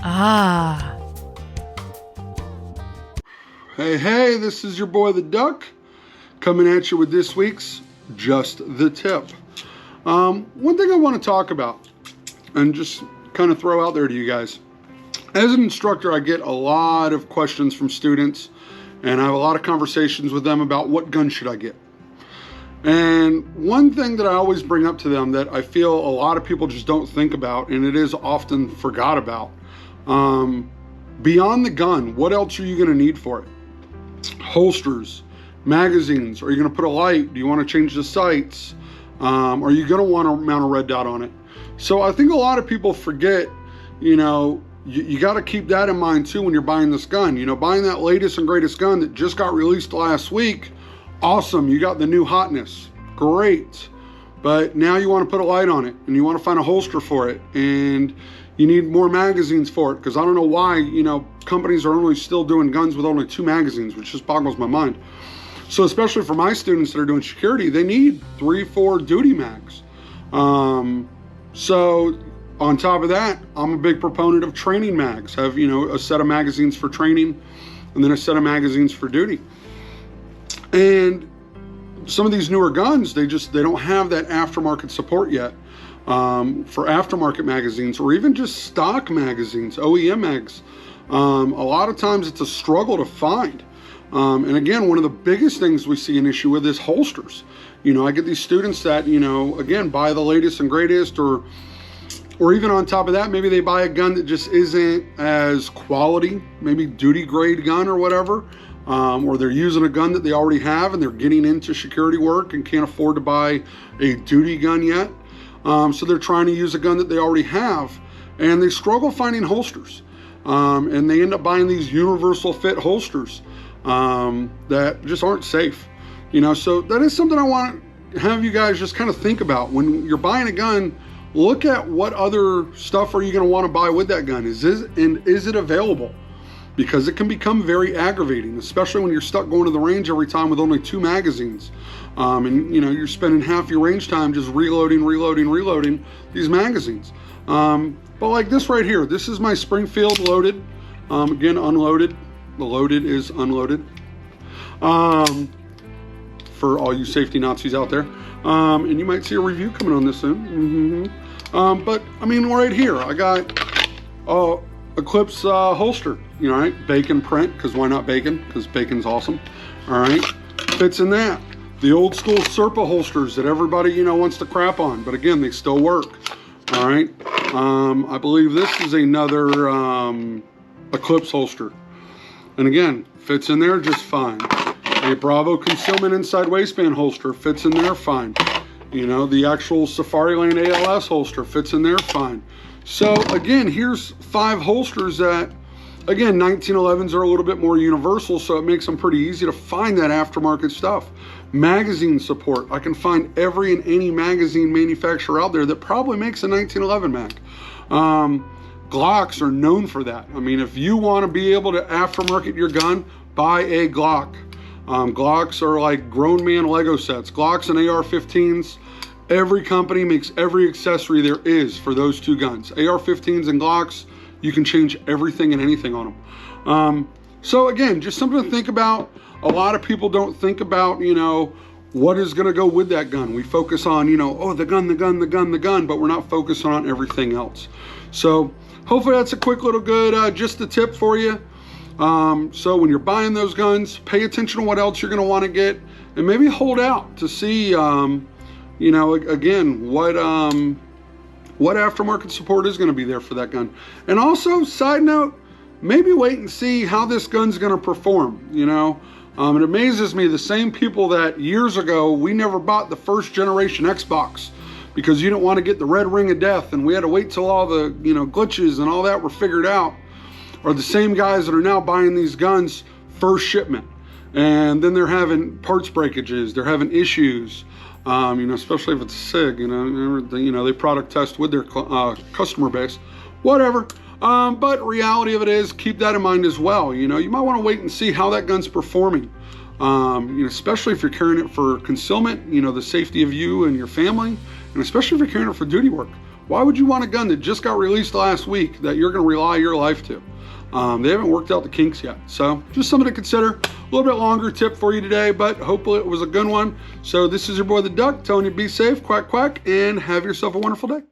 Ah. Hey, this is your boy the Duck, coming at you with this week's Just the Tip. One thing I want to talk about, and just kind of throw out there to you guys. As an instructor, I get a lot of questions from students, and I have a lot of conversations with them about what gun should I get. And one thing that I always bring up to them that I feel a lot of people just don't think about, and it is often forgot about, beyond the gun, what else are you going to need for it? Holsters, magazines. Are you going to put a light? Do you want to change the sights? Are you going to want to mount a red dot on it? So I think a lot of people forget, you got to keep that in mind too when you're buying this gun. Buying that latest and greatest gun that just got released last week, awesome, you got the new hotness, great. But now you want to put a light on it, and you want to find a holster for it, and you need more magazines for it, because I don't know why, companies are only still doing guns with only 2 magazines, which just boggles my mind. So especially for my students that are doing security, they need 3-4 duty mags. So on top of that, I'm a big proponent of training mags. Have, a set of magazines for training and then a set of magazines for duty. And some of these newer guns, they don't have that aftermarket support yet. For aftermarket magazines or even just stock magazines, OEM mags, a lot of times it's a struggle to find. And again, one of the biggest things we see an issue with is holsters. I get these students that, again, buy the latest and greatest, or even on top of that, maybe they buy a gun that just isn't as quality, maybe duty grade gun or whatever, or they're using a gun that they already have and they're getting into security work and can't afford to buy a duty gun yet. So they're trying to use a gun that they already have, and they struggle finding holsters. And they end up buying these universal fit holsters that just aren't safe. So that is something I want to have you guys just kind of think about. When you're buying a gun, look at what other stuff are you going to want to buy with that gun. Is it available? Because it can become very aggravating, especially when you're stuck going to the range every time with only 2 magazines. And you're spending half your range time just reloading these magazines. But like this right here, this is my Springfield loaded. Again, unloaded. The loaded is unloaded. For all you safety Nazis out there. And you might see a review coming on this soon. But I mean, right here, I got Eclipse holster. Right? Bacon print, because why not bacon? Because bacon's awesome. All right, fits in that. The old school Serpa holsters that everybody wants to crap on, but again, they still work. All right, I believe this is another Eclipse holster, and again, fits in there just fine. A Bravo concealment inside waistband holster fits in there fine. The actual Safariland ALS holster fits in there fine. So again, here's 5 holsters that, again, 1911s are a little bit more universal, so it makes them pretty easy to find that aftermarket stuff. Magazine support. I can find every and any magazine manufacturer out there that probably makes a 1911 mag. Glocks are known for that. I mean, if you want to be able to aftermarket your gun, buy a Glock. Glocks are like grown man Lego sets. Glocks and AR-15s, every company makes every accessory there is for those 2 guns. AR-15s and Glocks, you can change everything and anything on them. So again, just something to think about. A lot of people don't think about, what is going to go with that gun. We focus on, oh, the gun, but we're not focusing on everything else. So hopefully that's a quick little good, just a tip for you. So when you're buying those guns, pay attention to what else you're going to want to get, and maybe hold out to see, again, what aftermarket support is going to be there for that gun. And also, side note, maybe wait and see how this gun's going to perform. It amazes me, the same people that years ago, we never bought the first generation Xbox because you didn't want to get the red ring of death, and we had to wait till all the glitches and all that were figured out, are the same guys that are now buying these guns first shipment. And then they're having parts breakages, they're having issues. Especially if it's SIG, they product test with their customer base, whatever. But reality of it is, keep that in mind as well. You might want to wait and see how that gun's performing. Especially if you're carrying it for concealment, the safety of you and your family, and especially if you're carrying it for duty work. Why would you want a gun that just got released last week that you're going to rely your life to? They haven't worked out the kinks yet. So just something to consider. A little bit longer tip for you today, but hopefully it was a good one. So this is your boy the Duck telling you be safe, quack, quack, and have yourself a wonderful day.